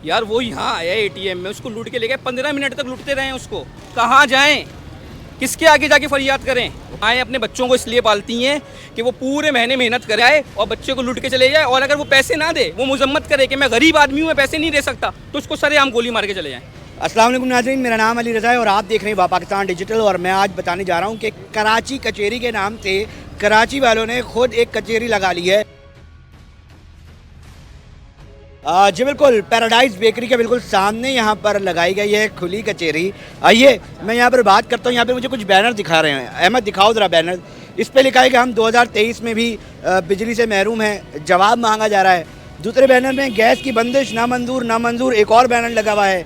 यार वो यहाँ आया एटीएम में, उसको लूट के ले गए, 15 मिनट तक लूटते रहे उसको। कहाँ जाएं, किसके आगे जाके फरियाद करें? आए अपने बच्चों को इसलिए पालती हैं कि वो पूरे महीने मेहनत कराए और बच्चे को लूट के चले जाए, और अगर वो पैसे ना दे, वो मजम्मत करे कि मैं गरीब आदमी हूँ, मैं पैसे नहीं दे सकता, तो उसको सरेआम गोली मार के चले जाएं। अस्सलाम वालेकुम नाज़रीन, मेरा नाम अली रज़ा है और आप देख रहे हैं पाकिस्तान डिजिटल। और मैं आज बताने जा रहा हूँ कि कराची कचेरी के नाम से कराची वालों ने खुद एक कचेरी लगा ली है। जी बिल्कुल, पैराडाइज बेकरी के बिल्कुल सामने यहाँ पर लगाई गई है खुली कचेरी। आइए मैं यहाँ पर बात करता हूँ। यहाँ पे मुझे कुछ बैनर दिखा रहे हैं। अहमद दिखाओ ज़रा बैनर। इस पे लिखा है कि हम 2023 में भी बिजली से महरूम हैं, जवाब मांगा जा रहा है। दूसरे बैनर में गैस की बंदिश नामंजूर नामंजूर, एक और बैनर लगा हुआ है।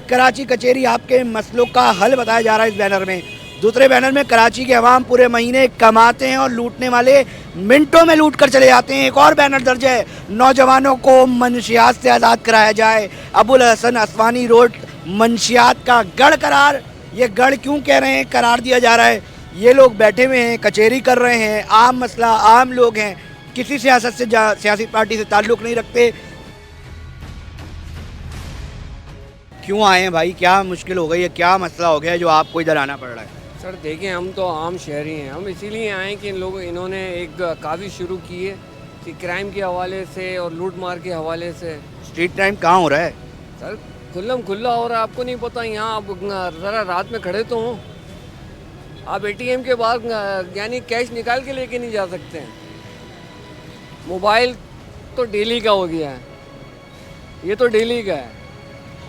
कराची कचेरी आपके मसलों का हल बताया जा रहा है इस बैनर में। दूसरे बैनर में कराची के अवाम पूरे महीने कमाते हैं और लूटने वाले मिनटों में लूट कर चले जाते हैं। एक और बैनर दर्ज है, नौजवानों को मंशियात से आज़ाद कराया जाए। अबुल हसन असवानी रोड मंशियात का गढ़ करार। ये गढ़ क्यों कह रहे हैं, करार दिया जा रहा है। ये लोग बैठे हुए हैं, कचेरी कर रहे हैं, आम मसला, आम लोग हैं, किसी सियासत से सियासी पार्टी से ताल्लुक़ नहीं रखते। क्यों आए हैं भाई, क्या मुश्किल हो गई है, क्या मसला हो गया है जो आपको इधर आना पड़ रहा है? सर देखिए, हम तो आम शहरी हैं। हम इसीलिए आए कि इन्होंने एक काविश शुरू की है कि क्राइम के हवाले से और लूट मार के हवाले से। स्ट्रीट क्राइम कहाँ हो रहा है? सर खुल्लम खुल्ला हो रहा है, आपको नहीं पता? यहाँ आप ज़रा रात में खड़े तो हों, आप एटीएम के बाद यानी कैश निकाल के लेके नहीं जा सकते हैं। मोबाइल तो डेली का हो गया है, ये तो डेली का है।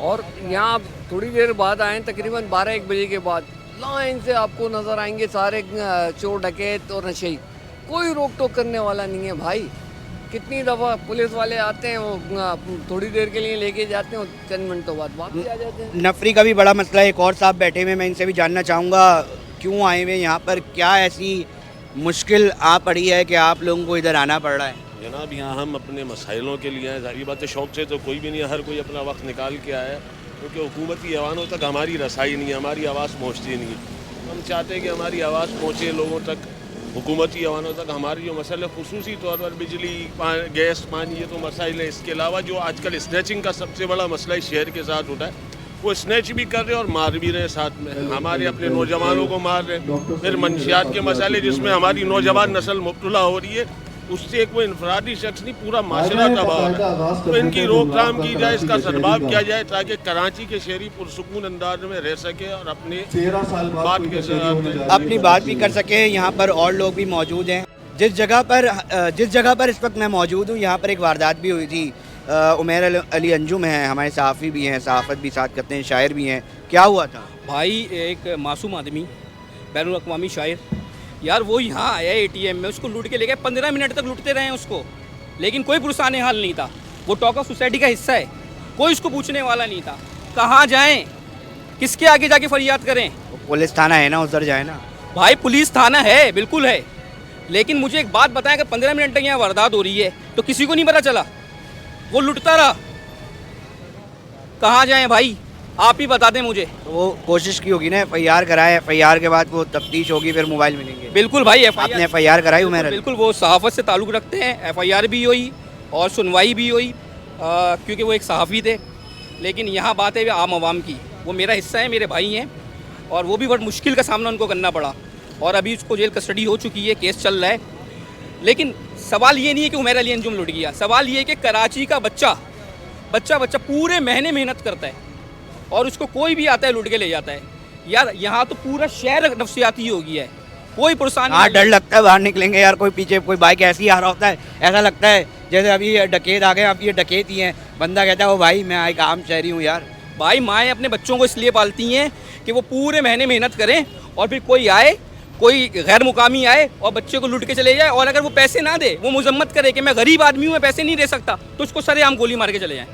और यहाँ आप थोड़ी देर बाद आएँ, तकरीबन 12-1 बजे के बाद लाइन से आपको नज़र आएंगे सारे चोर डकैत और नशे। कोई रोक टोक करने वाला नहीं है भाई। कितनी दफ़ा पुलिस वाले आते हैं, वो थोड़ी देर के लिए लेके जाते हैं और 10 मिनटों बाद वापस आ जाते हैं। नफरी का भी बड़ा मसला है। एक और साहब बैठे हुए, मैं इनसे भी जानना चाहूँगा क्यों आए हुए यहाँ पर, क्या ऐसी मुश्किल आ पड़ी है कि आप लोगों को इधर आना पड़ रहा है? जनाब, यहाँ हम अपने मसाइलों के लिए हैं। जाहिर बात है, शौक़ से तो कोई भी नहीं है, हर कोई अपना वक्त निकाल के आया है, क्योंकि हुकूमती ऐवानों तक हमारी रसाई नहीं है, हमारी आवाज़ पहुँचती नहीं है। हम चाहते हैं कि हमारी आवाज़ पहुँचे लोगों तक, हुकूमती ऐवानों तक। हमारी जो मसले खुसूसी तौर पर बिजली, गैस, पानी, ये तो मसाइल है। इसके अलावा जो आजकल स्नैचिंग का सबसे बड़ा मसला इस शहर के साथ उठा है, वो स्नैच भी कर रहे हैं और मार भी रहे हैं साथ में। हमारे अपने नौजवानों को मार रहे हैं। फिर मंशियात के मसाले जिसमें हमारी नौजवान नस्ल मुब्तला हो रही है, उससे कोई इनफरादी शख्स नहीं, पूरा माशरा तबाह हो रहा है। तो इनकी रोकथाम की जाए, इसका सद्भाव किया जाए, ताकि कराची के शहरी पुरसुकून अंदाज में रह सके और अपनी बात भी कर सके। यहाँ पर और लोग भी मौजूद हैं। जिस जगह पर इस वक्त मैं मौजूद हूँ, यहाँ पर एक वारदात भी हुई थी। उमैर अली अंजुम हैं, हमारे सहाफ़ी भी हैं, सहाफ़त भी साथ करते हैं, शायर भी हैं। क्या हुआ था भाई? एक मासूम आदमी, बैनुल अक़वामी शायर, यार वो यहाँ आया एटीएम में, उसको लूट के ले गए, 15 मिनट तक लूटते रहे उसको, लेकिन कोई पुरसाने हाल नहीं था। वो टॉक ऑफ सोसाइटी का हिस्सा है, कोई उसको पूछने वाला नहीं था। कहाँ जाएं, किसके आगे जाके फरियाद करें? पुलिस थाना है ना, उधर जाए ना। भाई पुलिस थाना है, बिल्कुल है, लेकिन मुझे एक बात बताएं, अगर 15 मिनट तक यहाँ वारदात हो रही है तो किसी को नहीं पता चला? वो लुटता रहा। कहाँ जाएं भाई, आप ही बता दें मुझे। तो वो कोशिश की होगी ना, FIR कराए, FIR के बाद वो तफ्तीश होगी, फिर मोबाइल मिलेंगे। बिल्कुल भाई, आपने FIR कराई उमैर? बिल्कुल, वो सहाफ़त से ताल्लुक़ रखते हैं, FIR भी हुई और सुनवाई भी हुई, क्योंकि वो एक सहाफ़ी थे। लेकिन यहाँ बात है आम आवाम की। वो मेरा हिस्सा है, मेरे भाई हैं, और वो भी बहुत मुश्किल का सामना उनको करना पड़ा, और अभी उसको जेल कस्टडी हो चुकी है, केस चल रहा है। लेकिन सवाल ये नहीं है कि उमैर अली अंजुम लुट गया, सवाल ये है कि कराची का बच्चा पूरे महीने मेहनत करता है और उसको कोई भी आता है लूट के ले जाता है। यार यहाँ तो पूरा शहर नफसियाती हो गया है, कोई परेशानी। हाँ, डर लगता है बाहर निकलेंगे यार, कोई पीछे कोई बाइक ऐसी आ रहा होता है, ऐसा लगता है जैसे अभी ये डकैत आ गए, अब ये डकैत ही हैं। बंदा कहता है ओ भाई, मैं एक आम शहरी हूँ यार। भाई माएँ अपने बच्चों को इसलिए पालती हैं कि वो पूरे महीने मेहनत करें, और फिर कोई आए, कोई गैर मुकामी आए और बच्चे को लूट के चले जाए, और अगर वो पैसे ना दे, वो मजम्मत करे कि मैं गरीब आदमी हूँ, मैं पैसे नहीं दे सकता, तो उसको सरेआम गोली मार के चले जाएँ।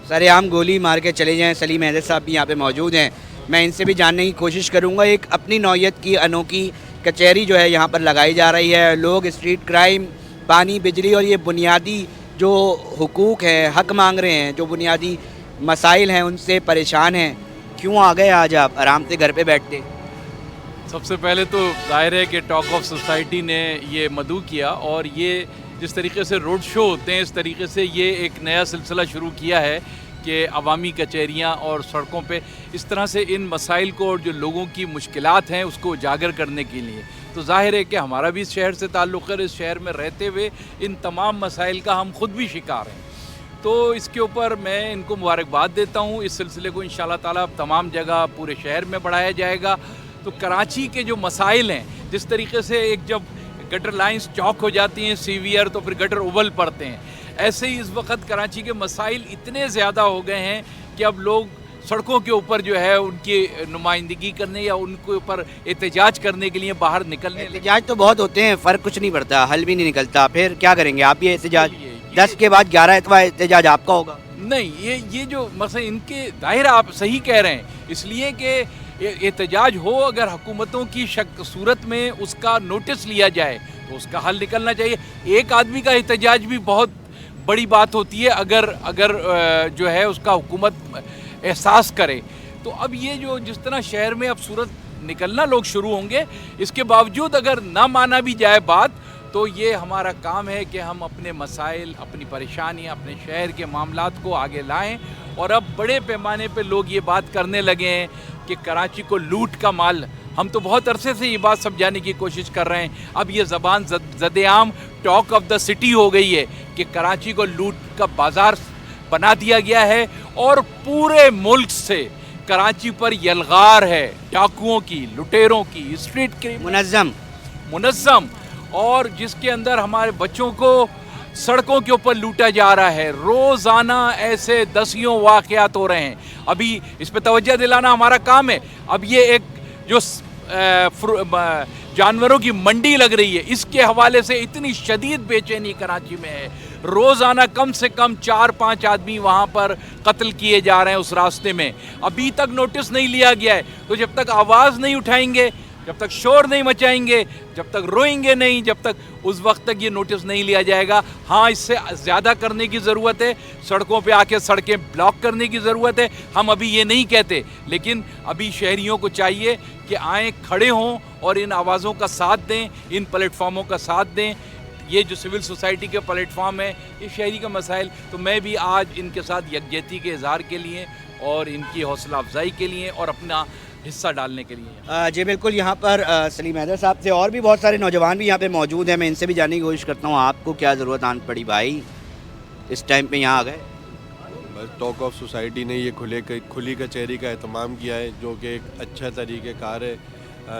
सरेआम गोली मार के चले जाएँ। सलीम अहमद साहब भी यहाँ पे मौजूद हैं, मैं इनसे भी जानने की कोशिश करूँगा। एक अपनी नौयत की अनोखी कचहरी जो है यहाँ पर लगाई जा रही है। लोग स्ट्रीट क्राइम, पानी, बिजली और ये बुनियादी जो हुकूक है, हक मांग रहे हैं, जो बुनियादी मसाइल हैं, उनसे परेशान हैं। क्यों आ गए आज आप, आराम से घर पे बैठते? सबसे पहले तो जाहिर है कि टॉक ऑफ सोसाइटी ने ये मदऊ किया, और ये जिस तरीके से रोड शो होते हैं, इस तरीके से ये एक नया सिलसिला शुरू किया है कि अवामी कचहरियाँ और सड़कों पे इस तरह से इन मसाइल को और जो लोगों की मुश्किलात हैं उसको उजागर करने के लिए। तो जाहिर है कि हमारा भी इस शहर से ताल्लुक़ है, इस शहर में रहते हुए इन तमाम मसाइल का हम ख़ुद भी शिकार हैं। तो इसके ऊपर मैं इनको मुबारकबाद देता हूँ। इस सिलसिले को इंशाल्लाह ताला तमाम जगह पूरे शहर में बढ़ाया जाएगा। तो कराची के जो मसाइल हैं, जिस तरीके से एक जब गटर लाइंस चौक हो जाती हैं सीवियर तो फिर गटर उबल पड़ते हैं, ऐसे ही इस वक्त कराची के मसाइल इतने ज़्यादा हो गए हैं कि अब लोग सड़कों के ऊपर जो है उनकी नुमाइंदगी करने या उनके ऊपर एहतजाज करने के लिए बाहर निकलने लगे। एहतजाज तो बहुत होते हैं, फ़र्क कुछ नहीं पड़ता, हल भी नहीं निकलता। फिर क्या करेंगे आप? ये एहतजाज 10 के बाद 11 एतवार एहतजाज आपका होगा? नहीं, ये जो मसले इनके दाहिर आप सही कह रहे हैं, इसलिए कि एहतजाज हो अगर हुकूमतों की सूरत में उसका नोटिस लिया जाए तो उसका हल निकलना चाहिए। एक आदमी का एहतजाज भी बहुत बड़ी बात होती है अगर जो है उसका हुकूमत एहसास करे। तो अब ये जो जिस तरह शहर में अब सूरत निकलना लोग शुरू होंगे, इसके बावजूद अगर ना माना भी जाए बात, तो ये हमारा काम है कि हम अपने मसाइल, अपनी परेशानियाँ, अपने शहर के मामलात को आगे लाएं। और अब बड़े पैमाने पे लोग ये बात करने लगे हैं कि कराची को लूट का माल, हम तो बहुत अरसे से ये बात समझाने की कोशिश कर रहे हैं, अब ये ज़बान ज़द-ए-आम टॉक ऑफ द सिटी हो गई है कि कराची को लूट का बाज़ार बना दिया गया है और पूरे मुल्क से कराची पर यलगार है डाकुओं की, लुटेरों की, स्ट्रीट क्रिमिनल मुनज़्ज़म, और जिसके अंदर हमारे बच्चों को सड़कों के ऊपर लूटा जा रहा है। रोज़ाना ऐसे दसियों वाक़यात हो रहे हैं। अभी इस पे तवज्जो दिलाना हमारा काम है। अब ये एक जो जानवरों की मंडी लग रही है, इसके हवाले से इतनी शदीद बेचैनी कराची में है। रोज़ाना कम से कम 4-5 आदमी वहाँ पर कत्ल किए जा रहे हैं उस रास्ते में। अभी तक नोटिस नहीं लिया गया है। तो जब तक आवाज़ नहीं उठाएंगे, जब तक शोर नहीं मचाएंगे, जब तक रोएंगे नहीं, जब तक उस वक्त तक ये नोटिस नहीं लिया जाएगा। हाँ, इससे ज़्यादा करने की ज़रूरत है, सड़कों पे आके सड़कें ब्लॉक करने की ज़रूरत है। हम अभी ये नहीं कहते, लेकिन अभी शहरियों को चाहिए कि आएँ, खड़े हों और इन आवाज़ों का साथ दें, इन प्लेटफार्मों का साथ दें। ये जो सिविल सोसाइटी के प्लेटफार्म है, ये शहरी का मसाइल, तो मैं भी आज इनके साथ यकजहती के इज़हार के लिए और इनकी हौसला अफजाई के लिए और अपना हिस्सा डालने के लिए। जी बिल्कुल, यहाँ पर सलीम हैदर साहब से और भी बहुत सारे नौजवान भी यहाँ पे मौजूद हैं। मैं इनसे भी जानने की कोशिश करता हूँ, आपको क्या ज़रूरत आन पड़ी भाई, इस टाइम पे यहाँ आ गए? बस टॉक ऑफ सोसाइटी ने ये खुली कचहरी का एहतमाम किया है, जो कि एक अच्छा तरीक़ेकार है।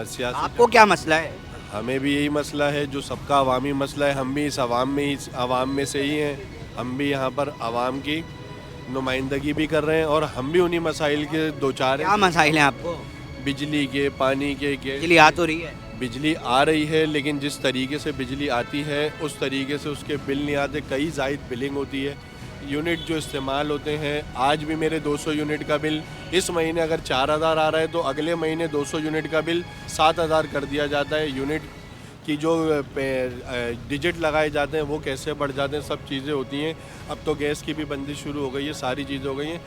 सियासी आपको क्या मसला है? हमें भी यही मसला है जो सबका अवामी मसला है। हम भी इस आवाम में से ही हैं। हम भी यहाँ पर आवाम की नुमाइंदगी भी कर रहे हैं और हम भी उन्हीं मसाइल के दो चार। क्या मसाइल हैं आपको? बिजली के, पानी के। बिजली आ तो रही है? बिजली आ रही है, लेकिन जिस तरीके से बिजली आती है उस तरीके से उसके बिल नहीं आते। कई ज़ायद बिलिंग होती है। यूनिट जो इस्तेमाल होते हैं, आज भी मेरे 200 यूनिट का बिल, इस महीने अगर 4000 आ रहा है तो अगले महीने 200 यूनिट का बिल 7000 कर दिया जाता है। यूनिट की जो डिजिट लगाए जाते हैं वो कैसे बढ़ जाते हैं, सब चीज़ें होती हैं। अब तो गैस की भी बंदिश शुरू हो गई है, सारी चीज़ें हो गई हैं।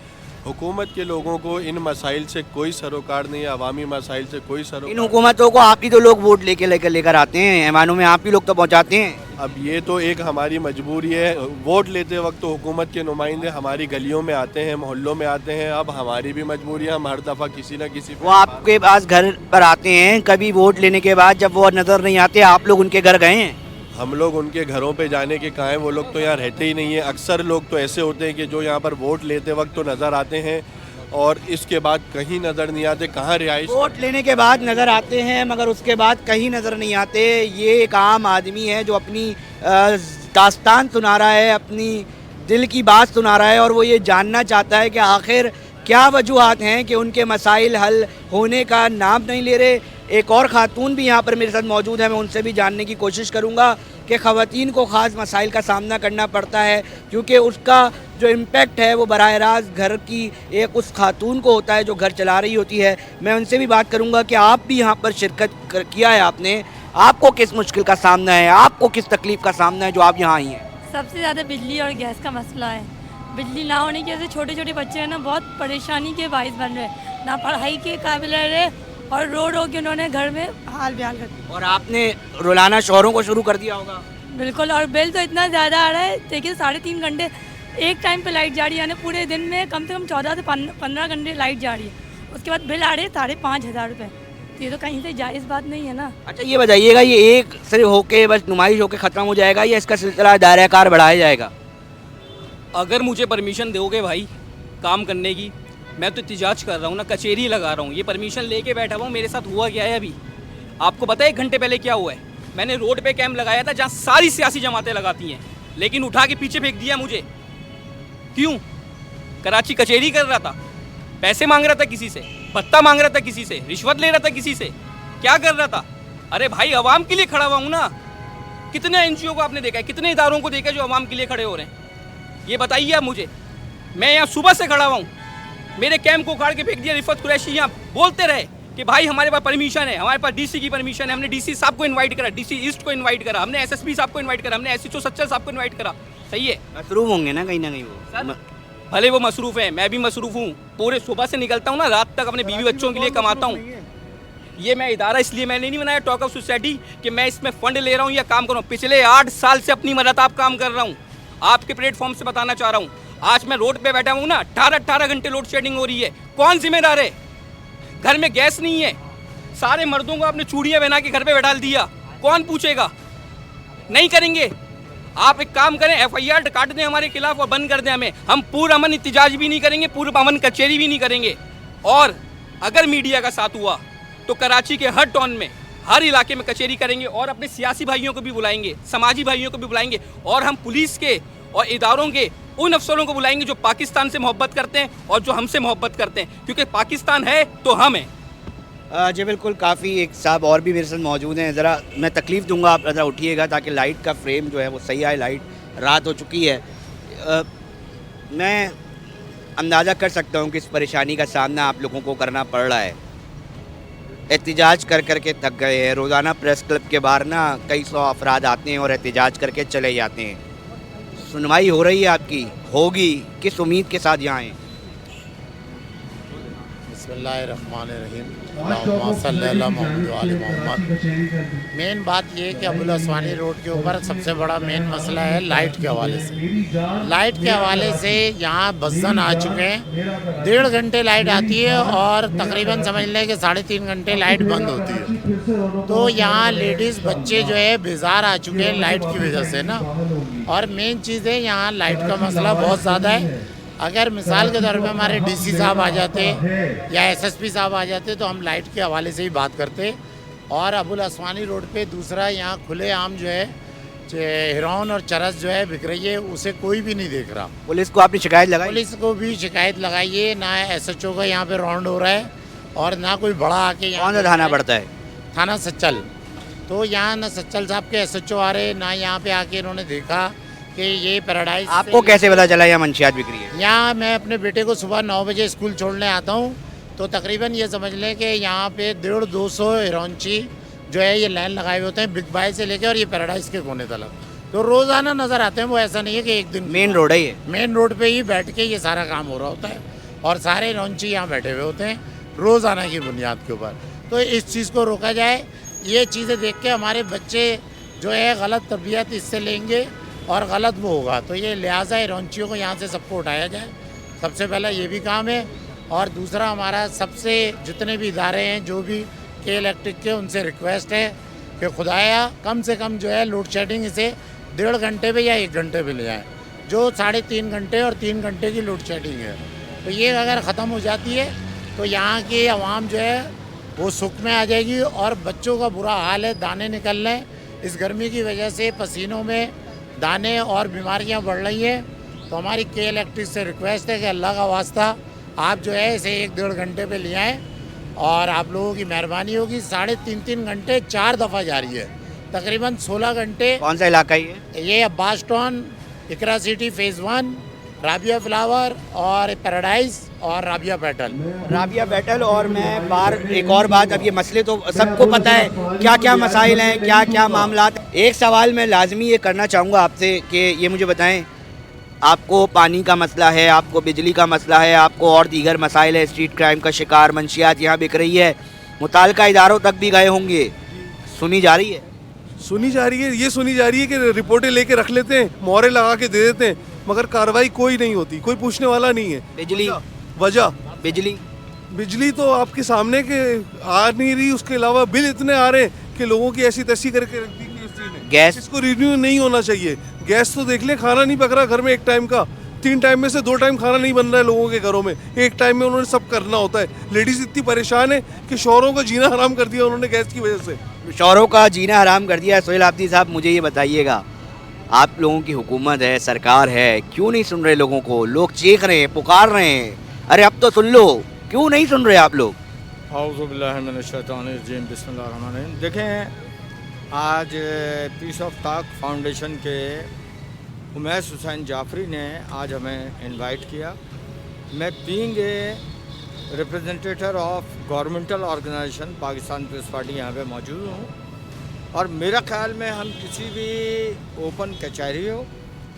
हुकूमत के लोगों को इन मसाइल से कोई सरोकार नहीं है, अवामी मसाइल से कोई सरोकार। इन हुकूमतों को आप ही तो लोग वोट लेकर आते हैं, ऐवानों में आप ही लोग तो पहुंचाते हैं। अब ये तो एक हमारी मजबूरी है। वोट लेते वक्त तो हुकूमत के नुमाइंदे हमारी गलियों में आते हैं, मोहल्लों में आते हैं। अब हमारी भी मजबूरी है, हम हर दफ़ा किसी न किसी वो आपके पास घर पर आते हैं, कभी वोट लेने के बाद जब वो नज़र नहीं आते, आप लोग उनके घर गए हैं? हम लोग उनके घरों पे जाने के कहाँ हैं, वो लोग तो यहाँ रहते ही नहीं है। अक्सर लोग तो ऐसे होते हैं कि जो यहाँ पर वोट लेते वक्त तो नज़र आते हैं और इसके बाद कहीं नज़र नहीं आते। कहाँ रिहाइश? वोट लेने के बाद नज़र आते हैं मगर उसके बाद कहीं नज़र नहीं आते। ये एक आम आदमी है जो अपनी दास्तान सुना रहा है, अपनी दिल की बात सुना रहा है और वो ये जानना चाहता है कि आखिर क्या वजूहात हैं कि उनके मसाइल हल होने का नाम नहीं ले रहे। एक और ख़ातून भी यहाँ पर मेरे साथ मौजूद है, मैं उनसे भी जानने की कोशिश करूँगा कि ख़वातीन को ख़ास मसाइल का सामना करना पड़ता है क्योंकि उसका जो इम्पेक्ट है वो बराह रास्त घर की एक उस खातून को होता है जो घर चला रही होती है। मैं उनसे भी बात करूँगा कि आप भी यहाँ पर शिरकत किया है आपने, आपको किस मुश्किल का सामना है, आपको किस तकलीफ़ का सामना है जो आप यहाँ आई हैं? सबसे ज़्यादा बिजली और गैस का मसला है। बिजली ना होने की वजह से छोटे छोटे बच्चे हैं ना बहुत परेशानी के बाइस बन रहे हैं, ना पढ़ाई के काबिल रहे और रो के उन्होंने घर में हाल बेहाल कर दिया। और आपने रुलाना शौहरों को शुरू कर दिया होगा? बिल्कुल, और बिल तो इतना ज़्यादा आ रहा है। देखिए 3.5 घंटे एक टाइम पे लाइट जा रही है, यानी पूरे दिन में कम से कम 14 से 15 घंटे लाइट जा रही है। उसके बाद बिल आ रहे 5,500 रुपये। तो ये तो कहीं से जायज़ बात नहीं है ना। अच्छा ये बताइएगा, ये एक सिर्फ होके बस नुमाइश होके ख़त्म हो जाएगा या इसका सिलसिला दायरा-कार बढ़ाया जाएगा? अगर मुझे परमिशन दोगे भाई काम करने की, मैं तो एहतिजाज कर रहा हूँ ना, कचहरी लगा रहा हूँ। ये परमिशन लेके बैठा हुआ हूँ, मेरे साथ हुआ क्या है अभी आपको पता है? 1 घंटे पहले क्या हुआ है? मैंने रोड पे कैंप लगाया था जहाँ सारी सियासी जमातें लगाती हैं, लेकिन उठा के पीछे फेंक दिया मुझे। क्यों? कराची कचहरी कर रहा था, पैसे मांग रहा था किसी से, पत्ता मांग रहा था किसी से, रिश्वत ले रहा था किसी से, क्या कर रहा था? अरे भाई अवाम के लिए खड़ा हुआ हूँ ना। कितने एनजीओ को आपने देखा है, कितने इदारों को देखा है जो अवाम के लिए खड़े हो रहे हैं? ये बताइए आप मुझे। मैं यहाँ सुबह से खड़ा हुआ हूँ, मेरे कैंप को उखाड़ के फेंक दिया। रिफत कुरैशी यहाँ बोलते रहे कि भाई हमारे पास परमिशन है, हमारे पास डीसी की परमिशन है। हमने डीसी साहब को इनवाइट करा, डीसी ईस्ट को इनवाइट करा, हमने एसएसपी साहब को इनवाइट करा, हमने एसएचओ सच्चर साहब को इनवाइट करा। सही है, मसरूफ होंगे ना कहीं वो। भले वो मसरूफ है, मैं भी मसरूफ हूँ। पूरे सुबह से निकलता हूँ ना, रात तक अपने बीवी बच्चों के लिए कमाता हूँ। ये मैं इदारा इसलिए मैंने नहीं बनाया टॉक ऑफ सोसाइटी कि मैं इसमें फंड ले रहा हूँ या काम कर रहा हूँ। पिछले 8 साल से अपनी मदद आप काम कर रहा हूँ। आपके प्लेटफॉर्म से बताना चाह रहा हूँ, आज मैं रोड पे बैठा हूँ ना, 18 घंटे लोड शेडिंग हो रही है। कौन जिम्मेदार है? घर में गैस नहीं है, सारे मर्दों को आपने चूड़ियाँ बना के घर पे बैठा दिया, कौन पूछेगा? नहीं करेंगे। आप एक काम करें, FIR काट दें हमारे खिलाफ और बंद कर दें हमें। हम पूर्ण अमन इत्तिजाज भी नहीं करेंगे, पूर्ण अमन कचहरी भी नहीं करेंगे। और अगर मीडिया का साथ हुआ तो कराची के हर टाउन में, हर इलाके में कचहरी करेंगे और अपने सियासी भाइयों को भी बुलाएंगे, समाजी भाइयों को भी बुलाएंगे, और हम पुलिस के और इदारों के उन अफसरों को बुलाएंगे जो पाकिस्तान से मोहब्बत करते हैं और जो हमसे मोहब्बत करते हैं, क्योंकि पाकिस्तान है तो हम हैं। जी बिल्कुल, काफ़ी एक साहब और भी मेरे साथ मौजूद हैं। ज़रा मैं तकलीफ़ दूंगा, आप ज़रा उठिएगा ताकि लाइट का फ्रेम जो है वो सही आए। लाइट रात हो चुकी है। मैं अंदाज़ा कर सकता हूँ कि इस परेशानी का सामना आप लोगों को करना पड़ रहा है। एहतिजाज कर करके थक गए हैं। रोज़ाना प्रेस क्लब के बाहर ना कई 100 अफराद आते हैं और एहतिजाज करके चले जाते हैं। सुनवाई हो रही है आपकी, होगी, किस उम्मीद के साथ यहाँ आए? बिस्मिल्लाहिर्रहमानिर्रहीम, अल्लाहुम्मा सल्ली अला मुहम्मद व आले मुहम्मद। मेन बात ये है कि अबुल असवानी रोड के ऊपर सबसे बड़ा मेन मसला है लाइट के हवाले से। लाइट के हवाले से यहाँ बसन आ चुके हैं। 1.5 घंटे लाइट आती है और तकरीबन समझ लें कि 3.5 घंटे लाइट बंद होती है। तो यहाँ लेडीज़ बच्चे जो है बेजार आ चुके हैं लाइट की वजह से ना। और मेन चीज़ है यहाँ लाइट का मसला बहुत ज़्यादा है। अगर मिसाल के तौर पे हमारे डीसी साहब आ जाते या एसएसपी साहब आ जाते तो हम लाइट के हवाले से ही बात करते। और अबुल असवानी रोड पे दूसरा यहाँ खुले आम जो है हेरोइन और चरस जो है बिक रही है, उसे कोई भी नहीं देख रहा। पुलिस को आपने शिकायत लगाई? पुलिस को भी शिकायत लगाई है, ना SHO का यहाँ पे राउंड हो रहा है और ना कोई बड़ा आके यहाँ। कौन सा थाना पड़ता है? थाना सच्चल। तो यहाँ ना सच्चल साहब के SHO आ रहे, ना यहाँ पे आके इन्होंने देखा कि ये पैराडाइज। आपको कैसे पता चला यहाँ मंशियात बिक रही है? यहाँ मैं अपने बेटे को सुबह 9 बजे स्कूल छोड़ने आता हूँ, तो तकरीबन ये समझ लें कि यहाँ पे 150-200 हिरोइनची जो है ये लाइन लगाए हुए होते हैं, बिग बाई से लेकर और ये पैराडाइज के कोने तक। तो रोज़ाना नज़र आते हैं, वो ऐसा नहीं है कि एक दिन। मेन रोड है ये? मेन रोड पे ही बैठ के ये सारा काम हो रहा होता है और सारे हिरोइनची यहाँ बैठे हुए होते हैं रोज़ाना की बुनियाद के ऊपर। तो इस चीज़ को रोका जाए। ये चीज़ें देख के हमारे बच्चे जो है गलत तरबियत इससे लेंगे और गलत वो होगा। तो ये लिहाजा हिरोइनचियों को यहाँ से सबको उठाया जाए, सबसे पहला ये भी काम है। और दूसरा हमारा सबसे जितने भी इदारे हैं जो भी के इलेक्ट्रिक के, उनसे रिक्वेस्ट है कि खुदाया कम से कम जो है लोड शेडिंग इसे 1.5 घंटे पे या 1 घंटे पे ले आएँ। जो 3.5 घंटे और 3 घंटे की लोड शेडिंग है, तो ये अगर ख़त्म हो जाती है तो यहाँ की आवाम जो है वो सुख में आ जाएगी। और बच्चों का बुरा हाल है, दाने निकल रहे हैं इस गर्मी की वजह से, पसीनों में दाने और बीमारियां बढ़ रही हैं। तो हमारी के इलेक्ट्रिक से रिक्वेस्ट है कि अल्लाह का वास्ता आप जो है इसे 1-1.5 घंटे पे ले आएँ और आप लोगों की मेहरबानी होगी। 3.5 घंटे 4 दफ़ा जारी है, तकरीबन 16 घंटे। कौन सा इलाका ये? अब्बास टाउन, इकरा सिटी फेज़ 1, राबिया फ्लावर और पैराडाइज और राबिया पेटल। राबिया पेटल। और मैं बार एक और बात, अब ये मसले तो सबको पता है क्या क्या मसाइल हैं, क्या क्या मामला। एक सवाल मैं लाजमी ये करना चाहूँगा आपसे कि ये मुझे बताएं, आपको पानी का मसला है, आपको बिजली का मसला है, आपको और दीगर मसाइल है, स्ट्रीट क्राइम का शिकार, मंशियात यहाँ बिक रही है, मुताल्लिका इदारों तक भी गए होंगे, सुनी जा रही है? सुनी जा रही है, ये सुनी जा रही है कि रिपोर्टें लेके रख लेते हैं, मोहरे लगा के दे देते हैं, मगर कार्रवाई कोई नहीं होती, कोई पूछने वाला नहीं है। बिजली, वजह बिजली, बिजली तो आपके सामने के आ नहीं रही, उसके अलावा बिल इतने आ रहे हैं कि लोगों की ऐसी तैसी करके रख दी कि उस चीज़ ने। गैस, इसको रिन्यू नहीं होना चाहिए। गैस तो देख ले, खाना नहीं पक रहा घर में एक टाइम का, 3 टाइम में से 2 टाइम खाना नहीं बन रहा है लोगों के घरों में, एक टाइम में उन्होंने सब करना होता है। लेडीज इतनी परेशान है कि शौहरों का जीना हराम कर दिया उन्होंने गैस की वजह से। शौहरों का जीना हराम कर दिया है। सोहेल आब्दी साहब, मुझे ये बताइएगा, आप लोगों की हुकूमत है, सरकार है, क्यों नहीं सुन रहे लोगों को? लोग चीख रहे हैं, पुकार रहे हैं, अरे अब तो सुन लो, क्यों नहीं सुन रहे आप लोग? औज़ुबिल्लाहिमिनश्शैतानिर्रजीम, बिस्मिल्लाहिर्रहमानिर्रहीम। देखें, आज पीस ऑफ ताक फाउंडेशन के उमैस हुसैन जाफरी ने आज हमें इनवाइट किया। मैं being a representative of governmental organization Pakistan Peoples Party यहाँ पे मौजूद हूँ, और मेरा ख्याल में हम किसी भी ओपन कचहरी हो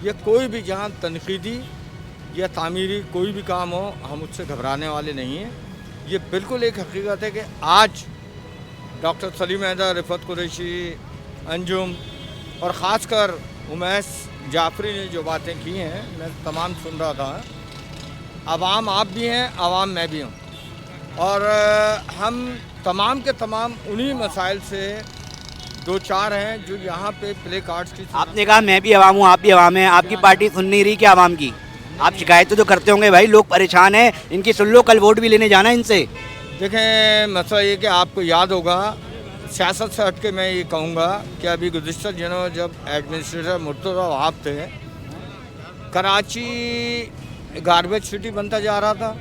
या कोई भी जहाँ तनकीदी या तामीरी कोई भी काम हो, हम उससे घबराने वाले नहीं हैं। ये बिल्कुल एक हकीकत है कि आज डॉक्टर सलीम हैदर, रिफत कुरैशी, अंजुम और ख़ासकर उमैस जाफरी ने जो बातें की हैं, मैं तमाम सुन रहा था। अवाम आप भी हैं, अवाम मैं भी हूँ, और हम तमाम के तमाम उन्हीं मसाइल से 2-4 हैं जो यहाँ पे प्ले कार्ड्स की। आपने कहा मैं भी अवाम हूँ, आप भी अवाम हैं, आपकी पार्टी सुन नहीं रही क्या अवाम की? आप शिकायतें तो करते होंगे भाई, लोग परेशान हैं, इनकी सुन लो, कल वोट भी लेने जाना है इनसे। देखें, मसला ये कि आपको याद होगा, सियासत से हट के मैं ये कहूँगा कि अभी गुज़िश्ता दिनों जब एडमिनिस्ट्रेटर मुर्तज़ा वहाब थे, कराची गार्बेज सिटी बनता जा रहा था।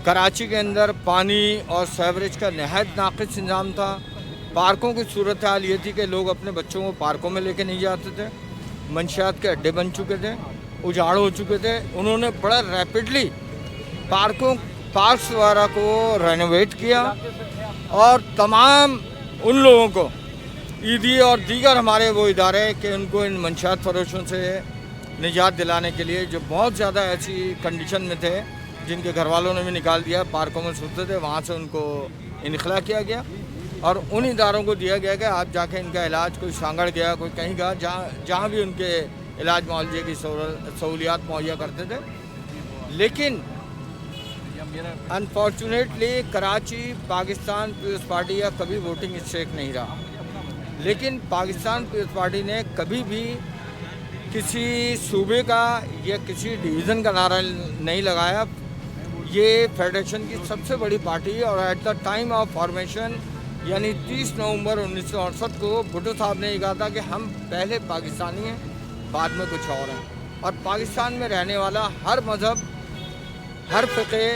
कराची के अंदर पानी और सेवरेज का नहायत नाक़िस इंतज़ाम था। पार्कों की सूरत हाल ये थी कि लोग अपने बच्चों को पार्कों में लेके नहीं जाते थे। मंशियात के अड्डे बन चुके थे, उजाड़ हो चुके थे। उन्होंने बड़ा रैपिडली पार्क्स वगैरह को रेनोवेट किया, और तमाम उन लोगों को ईदी और दीगर हमारे वो इदारे कि उनको इन मंशियात फरोशों से निजात दिलाने के लिए, जो बहुत ज़्यादा ऐसी कंडीशन में थे जिनके घर वालों ने भी निकाल दिया, पार्कों में सोते थे, वहाँ से उनको इनखला किया गया और उन इदारों को दिया गया कि आप जाके इनका इलाज, कोई सांगड़ गया, कोई कहीं गया, जहाँ भी उनके इलाज मुआवजे की सहूलियात मुहैया करते थे। लेकिन अनफॉर्चुनेटली कराची पाकिस्तान पीपल्स पार्टी का कभी वोटिंग स्टेक नहीं रहा, लेकिन पाकिस्तान पीपल्स पार्टी ने कभी भी किसी सूबे का या किसी डिवीज़न का नारा नहीं लगाया। ये फेडरेशन की सबसे बड़ी पार्टी है, और at the time of formation यानी 30 नवंबर 1968 को भुट्टो साहब ने कहा था कि हम पहले पाकिस्तानी हैं, बाद में कुछ और हैं। और पाकिस्तान में रहने वाला हर मज़हब, हर फ़िक़े,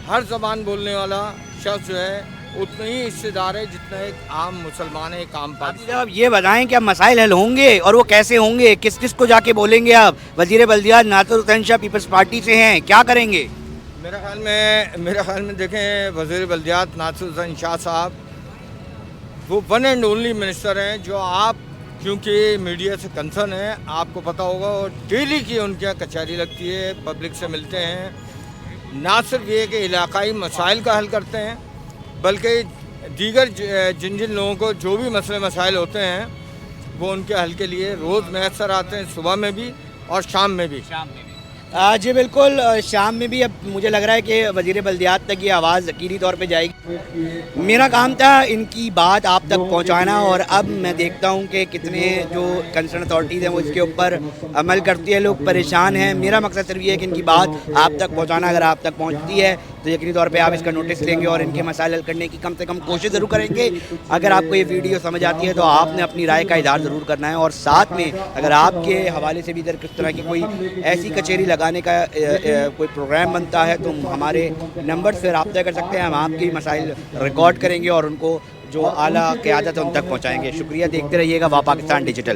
हर ज़बान बोलने वाला शख्स जो है उतने ही हिस्सेदार है जितना एक आम मुसलमान है, एक आम पाकिस्तानी। आप ये बताएं कि अब मसाइल हल होंगे, और वो कैसे होंगे? किस किस को जाके बोलेंगे आप? वज़ीर बल्दियात नासिर हुसैन शाह पीपल्स पार्टी से हैं, क्या करेंगे? मेरे ख्याल में देखें, वज़ीर बल्दियात नासिर हुसैन शाह साहब वो वन एंड ओनली मिनिस्टर हैं जो आप, क्योंकि मीडिया से कंसर्न है, आपको पता होगा, और डेली की उनके यहाँ कचहरी लगती है, पब्लिक से मिलते हैं। ना सिर्फ ये कि इलाकाई मसाइल का हल करते हैं, बल्कि दीगर जिन लोगों को जो भी मसले मसाइल होते हैं वो उनके हल के लिए रोज़ मैसर आते हैं, सुबह में भी और शाम में भी। जी बिल्कुल, शाम में भी। अब मुझे लग रहा है कि वज़ीर बल्दियात तक ये आवाज़ यकीनी तौर पे जाएगी। मेरा काम था इनकी बात आप तक पहुंचाना, और अब मैं देखता हूं कि कितने जो कंसर्न अथॉरिटीज़ हैं वो इसके ऊपर अमल करती है। लोग परेशान हैं। मेरा मकसद सिर्फ ये है कि इनकी बात आप तक पहुँचाना। अगर आप तक पहुँचती है तो यकीनी तौर पर आप इसका नोटिस लेंगे और इनके मसाइल हल करने की कम से कम कोशिश ज़रूर करेंगे। अगर आपको ये वीडियो समझ आती है तो आपने अपनी राय का इज़हार ज़रूर करना है, और साथ में अगर आपके हवाले से भी इधर किस तरह की कोई ऐसी कचहरी लगाने का कोई प्रोग्राम बनता है तो हमारे नंबर से रब्ता कर सकते हैं। हम आपकी मसाइल रिकॉर्ड करेंगे और उनको जो आला क़यादत है उन तक पहुँचाएँगे। शुक्रिया, देखते रहिएगा वाह पाकिस्तान डिजिटल।